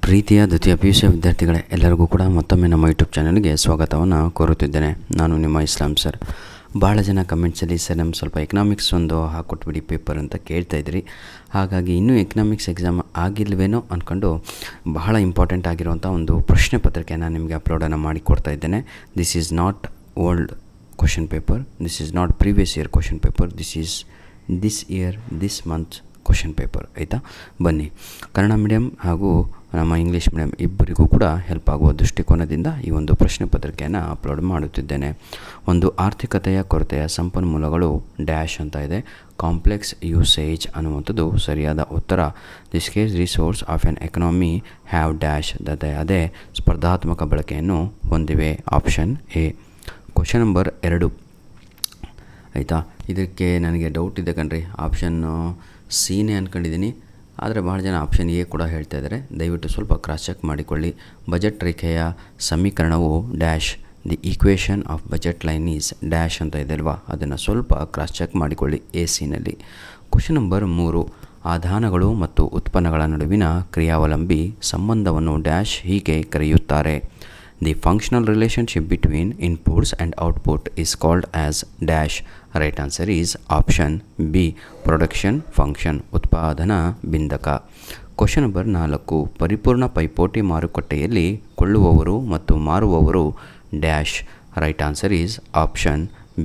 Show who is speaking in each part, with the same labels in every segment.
Speaker 1: ಪ್ರೀತಿಯ ದ್ವಿತೀಯ PUC ವಿದ್ಯಾರ್ಥಿಗಳೇ, ಎಲ್ಲರಿಗೂ ಕೂಡ ಮತ್ತೊಮ್ಮೆ ನಮ್ಮ ಯೂಟ್ಯೂಬ್ ಚಾನಲ್ಗೆ ಸ್ವಾಗತವನ್ನು ಕೋರುತ್ತಿದ್ದೇನೆ. ನಾನು ನಿಮ್ಮ ಇಸ್ಲಾಂ ಸರ್. ಭಾಳ ಜನ ಕಮೆಂಟ್ಸಲ್ಲಿ ಸರ್ ನಮ್ಮ ಸ್ವಲ್ಪ ಎಕನಾಮಿಕ್ಸ್ ಒಂದು ಹಾಕ್ಕೊಟ್ಬಿಡಿ ಪೇಪರ್ ಅಂತ ಕೇಳ್ತಾಯಿದ್ರಿ. ಹಾಗಾಗಿ ಇನ್ನೂ ಎಕನಾಮಿಕ್ಸ್ ಎಕ್ಸಾಮ್ ಆಗಿಲ್ವೇನೋ ಅಂದ್ಕೊಂಡು ಬಹಳ ಇಂಪಾರ್ಟೆಂಟ್ ಆಗಿರುವಂಥ ಒಂದು ಪ್ರಶ್ನೆ ಪತ್ರಿಕೆಯನ್ನು ನಿಮಗೆ ಅಪ್ಲೋಡನ್ನು ಮಾಡಿ ಕೊಡ್ತಾ ಇದ್ದೇನೆ. This is not old question paper, this is not previous year question paper, this is this year this month question paper. ಆಯಿತಾ, ಬನ್ನಿ. ಕನ್ನಡ ಮೀಡಿಯಮ್ ಹಾಗೂ ನಮ್ಮ ಇಂಗ್ಲೀಷ್ ಮೀಡಿಯಮ್ ಇಬ್ಬರಿಗೂ ಕೂಡ ಹೆಲ್ಪ್ ಆಗುವ ದೃಷ್ಟಿಕೋನದಿಂದ ಈ ಒಂದು ಪ್ರಶ್ನೆ ಪತ್ರಿಕೆಯನ್ನು ಅಪ್ಲೋಡ್ ಮಾಡುತ್ತಿದ್ದೇನೆ. ಒಂದು ಆರ್ಥಿಕತೆಯ ಕೊರತೆಯ ಸಂಪನ್ಮೂಲಗಳು ಡ್ಯಾಶ್ ಅಂತ ಇದೆ. ಕಾಂಪ್ಲೆಕ್ಸ್ ಯೂಸೇಜ್ ಅನ್ನುವಂಥದ್ದು ಸರಿಯಾದ ಉತ್ತರ. The scarce resource of N economy have dash ಅದೇ ಸ್ಪರ್ಧಾತ್ಮಕ ಬಳಕೆಯನ್ನು ಹೊಂದಿವೆ. Option A. Question number 2. ಆಯಿತಾ, ಇದಕ್ಕೆ ನನಗೆ ಡೌಟ್ ಇದೆ ಕಣ್ರಿ. ಆಪ್ಷನ್ನು ಸಿನೇ ಅಂದ್ಕೊಂಡಿದ್ದೀನಿ, ಆದರೆ ಭಾಳ ಜನ ಆಪ್ಷನ್ ಎ ಕೂಡ ಹೇಳ್ತಾ ಇದ್ದಾರೆ. ದಯವಿಟ್ಟು ಸ್ವಲ್ಪ ಕ್ರಾಸ್ ಚೆಕ್ ಮಾಡಿಕೊಳ್ಳಿ. ಬಜೆಟ್ ರೇಖೆಯ ಸಮೀಕರಣವು dash. The equation of budget line is dash ಅಂತ ಇದೆ ಅಲ್ವಾ, ಅದನ್ನು ಸ್ವಲ್ಪ ಕ್ರಾಸ್ ಚೆಕ್ ಮಾಡಿಕೊಳ್ಳಿ ಎ ಸಿನಲ್ಲಿ. Question number 3. ಆದಾನಗಳು ಮತ್ತು ಉತ್ಪನ್ನಗಳ ನಡುವಿನ ಕ್ರಿಯಾವಲಂಬಿ ಸಂಬಂಧವನ್ನು ಡ್ಯಾಶ್ ಹೀಗೆ ಕರೆಯುತ್ತಾರೆ. The functional relationship between inputs and output is called as dash. Right answer is option B. Production function, ಉತ್ಪಾದನಾ ಬಿಂದಕ. Question number 4. ಪರಿಪೂರ್ಣ ಪೈಪೋಟಿ ಮಾರುಕಟ್ಟೆಯಲ್ಲಿ ಕೊಳ್ಳುವವರು ಮತ್ತು ಮಾರುವವರು dash. Right answer is option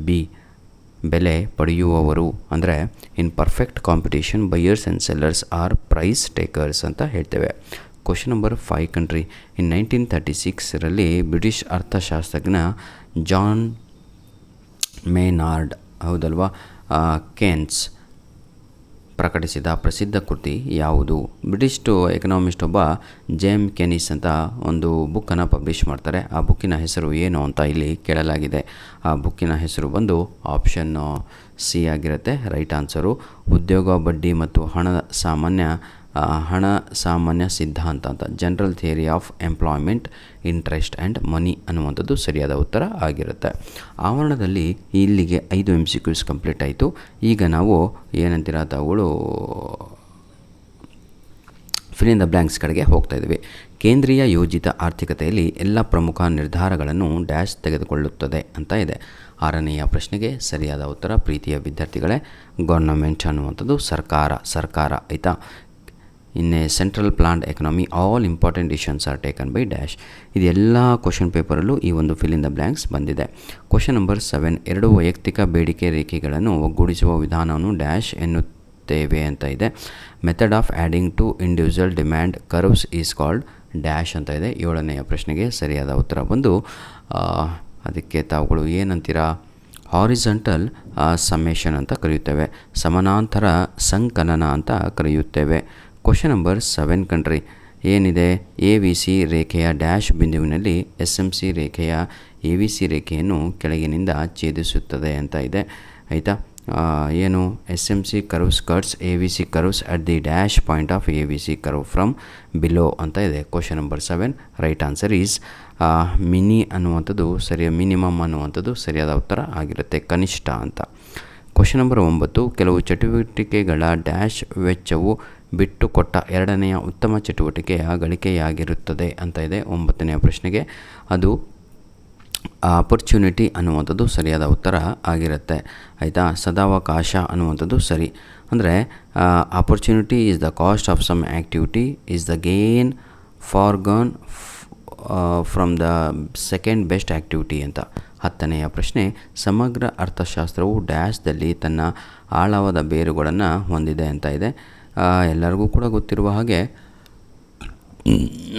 Speaker 1: B. ಬೆಲೆ ಪಡೆಯುವವರು. ಅಂದರೆ in perfect competition buyers and sellers are price takers ಅಂತ ಹೇಳ್ತೇವೆ. Question number 5 country. ಇನ್ 1936ರಲ್ಲಿ ಬ್ರಿಟಿಷ್ ಅರ್ಥಶಾಸ್ತ್ರಜ್ಞ ಜಾನ್ ಮೇನಾರ್ಡ್ ಹೌದಲ್ವಾ ಕೇನ್ಸ್ ಪ್ರಕಟಿಸಿದ ಪ್ರಸಿದ್ಧ ಕೃತಿ ಯಾವುದು? ಬ್ರಿಟಿಷ್ ಎಕನಾಮಿಸ್ಟ್ ಒಬ್ಬ ಜೇಮ್ ಕೆನಿಸ್ ಅಂತ ಒಂದು ಬುಕ್ಕನ್ನು ಪಬ್ಲಿಷ್ ಮಾಡ್ತಾರೆ. ಆ ಬುಕ್ಕಿನ ಹೆಸರು ಏನು ಅಂತ ಇಲ್ಲಿ ಕೇಳಲಾಗಿದೆ. ಆ ಬುಕ್ಕಿನ ಹೆಸರು ಬಂದು ಆಪ್ಷನ್ ಸಿ ಆಗಿರುತ್ತೆ. ರೈಟ್ ಆನ್ಸರು ಉದ್ಯೋಗ, ಬಡ್ಡಿ ಮತ್ತು ಹಣ ಸಾಮಾನ್ಯ ಸಿದ್ಧಾಂತ ಅಂತ, general theory of employment, interest and ಮನಿ ಅನ್ನುವಂಥದ್ದು ಸರಿಯಾದ ಉತ್ತರ ಆಗಿರುತ್ತೆ. ಆವರಣದಲ್ಲಿ ಇಲ್ಲಿಗೆ 5 MCQs ಕಂಪ್ಲೀಟ್ ಆಯಿತು. ಈಗ ನಾವು ಏನಂತೀರ ತಾವುಗಳು ಫಿಲ್ ಇನ್ ದ ಬ್ಲ್ಯಾಂಕ್ಸ್ ಕಡೆಗೆ ಹೋಗ್ತಾ ಇದ್ದೀವಿ. ಕೇಂದ್ರೀಯ ಯೋಜಿತ ಆರ್ಥಿಕತೆಯಲ್ಲಿ ಎಲ್ಲ ಪ್ರಮುಖ ನಿರ್ಧಾರಗಳನ್ನು ಡ್ಯಾಶ್ ತೆಗೆದುಕೊಳ್ಳುತ್ತದೆ ಅಂತ ಇದೆ. 6ನೆಯ ಪ್ರಶ್ನೆಗೆ ಸರಿಯಾದ ಉತ್ತರ ಪ್ರೀತಿಯ ವಿದ್ಯಾರ್ಥಿಗಳೇ ಗೌರ್ನಮೆಂಟ್ ಅನ್ನುವಂಥದ್ದು ಸರ್ಕಾರ. ಆಯಿತಾ. In a central planned economy all important decisions are taken by dash. ಇದೆಲ್ಲ ಕ್ವಶನ್ ಪೇಪರಲ್ಲೂ ಈ ಒಂದು ಫಿಲ್ ಇನ್ ದ ಬ್ಲ್ಯಾಂಕ್ಸ್ ಬಂದಿದೆ. Question number 7. 2 ವೈಯಕ್ತಿಕ ಬೇಡಿಕೆ ರೇಖೆಗಳನ್ನು ಒಗ್ಗೂಡಿಸುವ ವಿಧಾನವನ್ನು ಡ್ಯಾಶ್ ಎನ್ನುತ್ತೇವೆ ಅಂತ ಇದೆ. Method of adding to individual demand curves is called dash ಅಂತ ಇದೆ. 7ನೆಯ ಪ್ರಶ್ನೆಗೆ ಸರಿಯಾದ ಉತ್ತರ ಬಂದು ಅದಕ್ಕೆ ತಾವುಗಳು ಏನಂತೀರಾ, ಹಾರಿಜಾಂಟಲ್ ಸಮೇಷನ್ ಅಂತ ಕರೆಯುತ್ತೇವೆ, ಸಮಾನಾಂತರ ಸಂಕಲನ ಅಂತ ಕರೆಯುತ್ತೇವೆ. Question number 7 country. ಏನಿದೆ, ABC ರೇಖೆಯ ಡ್ಯಾಶ್ ಬಿಂದುವಿನಲ್ಲಿ SMC ರೇಖೆಯ ABC ರೇಖೆಯನ್ನು ಕೆಳಗಿನಿಂದ ಛೇದಿಸುತ್ತದೆ ಅಂತ ಇದೆ. ಆಯಿತಾ, ಏನು SMC curves cuts ABC curves at the dash point of ABC curve from below ಅಂತ ಇದೆ. Question number 7. Right answer is minimum ಅನ್ನುವಂಥದ್ದು ಸರಿಯಾದ ಉತ್ತರ ಆಗಿರುತ್ತೆ, ಕನಿಷ್ಠ ಅಂತ. Question number 9. ಕೆಲವು ಚಟುವಟಿಕೆಗಳ ಡ್ಯಾಶ್ ವೆಚ್ಚವು ಬಿಟ್ಟು ಕೊಟ್ಟ 2ನೆಯ ಉತ್ತಮ ಚಟುವಟಿಕೆಯ ಗಳಿಕೆಯಾಗಿರುತ್ತದೆ ಅಂತ ಇದೆ. 9ನೆಯ ಪ್ರಶ್ನೆಗೆ ಅದು ಆಪರ್ಚುನಿಟಿ ಅನ್ನುವಂಥದ್ದು ಸರಿಯಾದ ಉತ್ತರ ಆಗಿರುತ್ತೆ. ಆಯಿತಾ. ಸದಾವಕಾಶ ಅನ್ನುವಂಥದ್ದು ಸರಿ. ಅಂದರೆ opportunity is the cost of some activity is the gain foregone from the second best activity ಅಂತ. 10ನೆಯ ಪ್ರಶ್ನೆ. ಸಮಗ್ರ ಅರ್ಥಶಾಸ್ತ್ರವು ಡ್ಯಾಶ್ದಲ್ಲಿ ತನ್ನ ಆಳವಾದ ಬೇರುಗಳನ್ನು ಹೊಂದಿದೆ ಅಂತ ಇದೆ. ಎಲ್ಲರಿಗೂ ಕೂಡ ಗೊತ್ತಿರುವ ಹಾಗೆ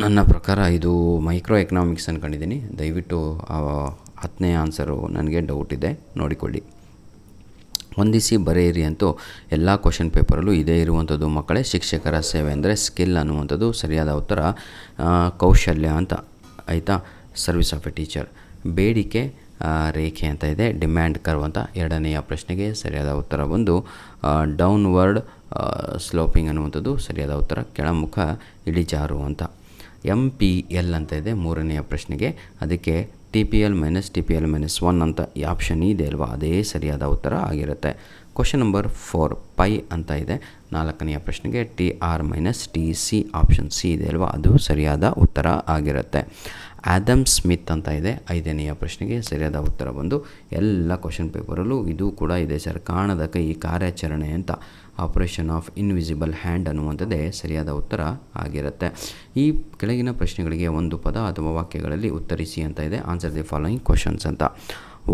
Speaker 1: ನನ್ನ ಪ್ರಕಾರ ಇದು ಮೈಕ್ರೋ ಎಕನಾಮಿಕ್ಸ್ ಅಂದ್ಕೊಂಡಿದ್ದೀನಿ. ದಯವಿಟ್ಟು 10ನೇ ಆನ್ಸರು ನನಗೆ ಡೌಟ್ ಇದೆ, ನೋಡಿಕೊಳ್ಳಿ. ಹೊಂದಿಸಿ ಬರೆಯಿರಿ ಅಂತೂ ಎಲ್ಲ ಕ್ವಶನ್ ಪೇಪರಲ್ಲೂ ಇದೇ ಇರುವಂಥದ್ದು ಮಕ್ಕಳೇ. ಶಿಕ್ಷಕರ ಸೇವೆ ಅಂದರೆ ಸ್ಕಿಲ್ ಅನ್ನುವಂಥದ್ದು ಸರಿಯಾದ ಉತ್ತರ ಕೌಶಲ್ಯ ಅಂತ. ಆಯಿತಾ. Service of A teacher. ಬೇಡಿಕೆ ರೇಖೆ ಅಂತ ಇದೆ, ಡಿಮ್ಯಾಂಡ್ ಕರ್ವ್ ಅಂತ. 2ನೆಯ ಪ್ರಶ್ನೆಗೆ ಸರಿಯಾದ ಉತ್ತರ ಬಂದು ಡೌನ್ವರ್ಡ್ ಸ್ಲೋಪಿಂಗ್ ಅನ್ನುವಂಥದ್ದು ಸರಿಯಾದ ಉತ್ತರ, ಕೆಳಮುಖ ಇಳಿಜಾರು ಅಂತ. MPL ಅಂತ ಇದೆ 3ನೆಯ ಪ್ರಶ್ನೆಗೆ. ಅದಕ್ಕೆ TPL - TPL - 1 ಅಂತ ಈ ಆಪ್ಷನ್ ಇದೆ ಅಲ್ವಾ, ಅದೇ ಸರಿಯಾದ ಉತ್ತರ ಆಗಿರುತ್ತೆ. ಕ್ವಶನ್ ನಂಬರ್ 4 ಪೈ ಅಂತ ಇದೆ. 4ನೆಯ ಪ್ರಶ್ನೆಗೆ TR-TC ಆಪ್ಷನ್ ಸಿ ಇದೆ ಅಲ್ವಾ, ಅದು ಸರಿಯಾದ ಉತ್ತರ ಆಗಿರುತ್ತೆ. ಆ್ಯಡಮ್ ಸ್ಮಿತ್ ಅಂತ ಇದೆ. 5ನೆಯ ಪ್ರಶ್ನೆಗೆ ಸರಿಯಾದ ಉತ್ತರ ಬಂದು ಎಲ್ಲ ಕ್ವಶನ್ ಪೇಪರಲ್ಲೂ ಇದು ಕೂಡ ಇದೆ ಸರ್, ಕಾಣದ ಕೈ ಕಾರ್ಯಾಚರಣೆ ಅಂತ, ಆಪರೇಷನ್ ಆಫ್ ಇನ್ವಿಸಿಬಲ್ ಹ್ಯಾಂಡ್ ಅನ್ನುವಂಥದ್ದೇ ಸರಿಯಾದ ಉತ್ತರ ಆಗಿರುತ್ತೆ. ಈ ಕೆಳಗಿನ ಪ್ರಶ್ನೆಗಳಿಗೆ ಒಂದು ಪದ ಅಥವಾ ವಾಕ್ಯಗಳಲ್ಲಿ ಉತ್ತರಿಸಿ ಅಂತ ಇದೆ. ಆನ್ಸರ್ ದಿ ಫಾಲೋಯಿಂಗ್ ಕ್ವಶನ್ಸ್ ಅಂತ.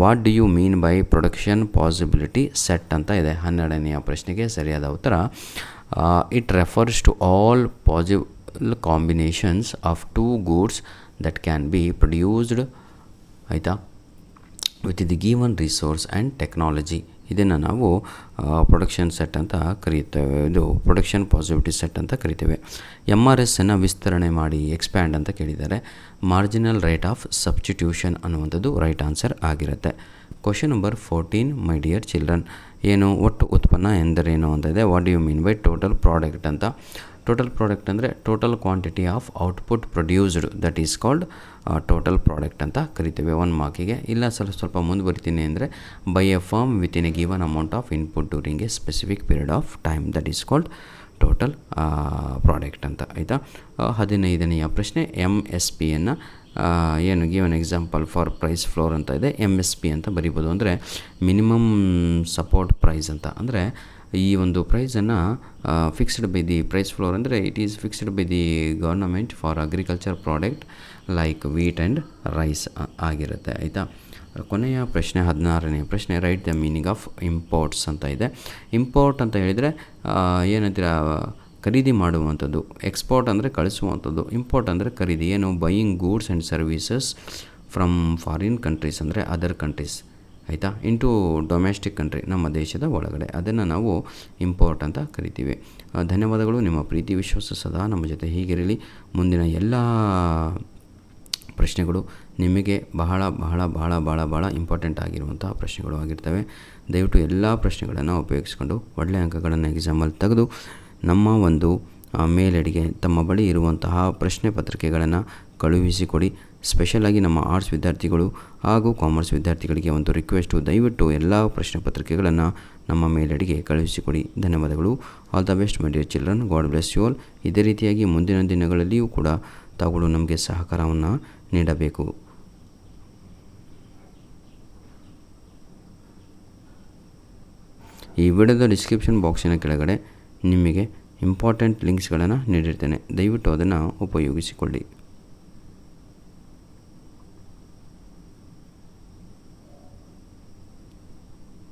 Speaker 1: What do you mean by production possibility set ಅಂತ ಇದೆ. 12ನೆಯ ಪ್ರಶ್ನೆಗೆ ಸರಿಯಾದ ಉತ್ತರ it refers to all possible combinations of two goods that can be produced ಆಯಿತಾ with the given resource and technology. ಇದನ್ನು ನಾವು ಪ್ರೊಡಕ್ಷನ್ ಸೆಟ್ ಅಂತ ಕರೀತೇವೆ, ಇದು ಪ್ರೊಡಕ್ಷನ್ ಪಾಸಿಬಿಲಿಟಿ ಸೆಟ್ ಅಂತ ಕರಿತೇವೆ. MRSನ್ನು ವಿಸ್ತರಣೆ ಮಾಡಿ ಎಕ್ಸ್ಪ್ಯಾಂಡ್ ಅಂತ ಕೇಳಿದ್ದಾರೆ. ಮಾರ್ಜಿನಲ್ ರೇಟ್ ಆಫ್ ಸಬ್ಸ್ಟಿಟ್ಯೂಷನ್ ಅನ್ನುವಂಥದ್ದು ರೈಟ್ ಆನ್ಸರ್ ಆಗಿರುತ್ತೆ. Question number 14 my dear children, ಏನು ಒಟ್ಟು ಉತ್ಪನ್ನ ಎಂದರೇನು ಅಂತ ಇದೆ. What do you mean by total product ಅಂತ. ಟೋಟಲ್ ಪ್ರಾಡಕ್ಟ್ ಅಂದರೆ total quantity of output produced, that is called total product ಅಂತ ಕರಿತೇವೆ. 1 ಮಾರ್ಕಿಗೆ. ಇಲ್ಲ ಸ್ವಲ್ಪ ಮುಂದೆ ಬರ್ತೀನಿ ಅಂದರೆ by a firm within a given amount of input during a specific period of time, that is called total product ಅಂತ ಆಯಿತಾ. 15ನೆಯ ಪ್ರಶ್ನೆ MSPಯನ್ನು ಏನು given example for price floor ಅಂತ ಇದೆ. MSP ಅಂತ ಬರಿಬೋದು, ಅಂದರೆ ಮಿನಿಮಮ್ ಸಪೋರ್ಟ್ ಪ್ರೈಸ್ ಅಂತ. ಅಂದರೆ ಈ ಒಂದು ಪ್ರೈಸನ್ನು fixed by the price floor ಅಂದರೆ it is fixed by the government for agriculture product like wheat and rice ಆಗಿರುತ್ತೆ ಆಯಿತಾ. ಕೊನೆಯ ಪ್ರಶ್ನೆ 16ನೆಯ ಪ್ರಶ್ನೆ write the meaning of imports ಅಂತ ಇದೆ. ಇಂಪೋರ್ಟ್ ಅಂತ ಹೇಳಿದರೆ ಏನಂತೀರ, ಖರೀದಿ ಮಾಡುವಂಥದ್ದು. ಎಕ್ಸ್ಪೋರ್ಟ್ ಅಂದರೆ ಕಳಿಸುವಂಥದ್ದು. ಇಂಪೋರ್ಟ್ ಅಂದರೆ ಖರೀದಿ. ಏನು, buying goods and services from foreign countries ಅಂದರೆ ಅದರ್ ಕಂಟ್ರೀಸ್ ಆಯಿತಾ ಇಂಟು ಡೊಮೆಸ್ಟಿಕ್ ಕಂಟ್ರಿ, ನಮ್ಮ ದೇಶದ ಒಳಗಡೆ, ಅದನ್ನು ನಾವು ಇಂಪೋರ್ಟ್ ಅಂತ ಕರಿತೀವಿ. ಧನ್ಯವಾದಗಳು. ನಿಮ್ಮ ಪ್ರೀತಿ ವಿಶ್ವಾಸ ಸದಾ ನಮ್ಮ ಜೊತೆ ಹೀಗಿರಲಿ. ಮುಂದಿನ ಎಲ್ಲ ಪ್ರಶ್ನೆಗಳು ನಿಮಗೆ ಬಹಳ ಬಹಳ ಬಹಳ ಭಾಳ ಭಾಳ ಇಂಪಾರ್ಟೆಂಟ್ ಆಗಿರುವಂಥ ಪ್ರಶ್ನೆಗಳು ಆಗಿರ್ತವೆ. ದಯವಿಟ್ಟು ಎಲ್ಲ ಪ್ರಶ್ನೆಗಳನ್ನು ಉಪಯೋಗಿಸ್ಕೊಂಡು ಒಳ್ಳೆಯ ಅಂಕಗಳನ್ನು ಎಕ್ಸಾಮಲ್ಲಿ ತೆಗೆದು ನಮ್ಮ ಒಂದು ಮೇಲಡಿಗೆ ತಮ್ಮ ಬಳಿ ಇರುವಂತಹ ಪ್ರಶ್ನೆ ಪತ್ರಿಕೆಗಳನ್ನು ಕಳುಹಿಸಿಕೊಡಿ. ಸ್ಪೆಷಲಾಗಿ ನಮ್ಮ ಆರ್ಟ್ಸ್ ವಿದ್ಯಾರ್ಥಿಗಳು ಹಾಗೂ ಕಾಮರ್ಸ್ ವಿದ್ಯಾರ್ಥಿಗಳಿಗೆ ಒಂದು ರಿಕ್ವೆಸ್ಟು, ದಯವಿಟ್ಟು ಎಲ್ಲ ಪ್ರಶ್ನೆ ಪತ್ರಿಕೆಗಳನ್ನು ನಮ್ಮ ಮೇಲಡಿಗೆ ಕಳುಹಿಸಿಕೊಡಿ. ಧನ್ಯವಾದಗಳು. All the best my dear children. God bless you all. ಇದೇ ರೀತಿಯಾಗಿ ಮುಂದಿನ ದಿನಗಳಲ್ಲಿಯೂ ಕೂಡ ತಾವುಗಳು ನಮಗೆ ಸಹಕಾರವನ್ನು ನೀಡಬೇಕು. ಈ ವಿಡಿಯೋದ ಡಿಸ್ಕ್ರಿಪ್ಷನ್ ಬಾಕ್ಸಿನ ಕೆಳಗಡೆ ನಿಮಗೆ ಇಂಪಾರ್ಟೆಂಟ್ ಲಿಂಕ್ಸ್ಗಳನ್ನು ನೀಡಿರ್ತೇನೆ, ದಯವಿಟ್ಟು ಅದನ್ನು ಉಪಯೋಗಿಸಿಕೊಳ್ಳಿ.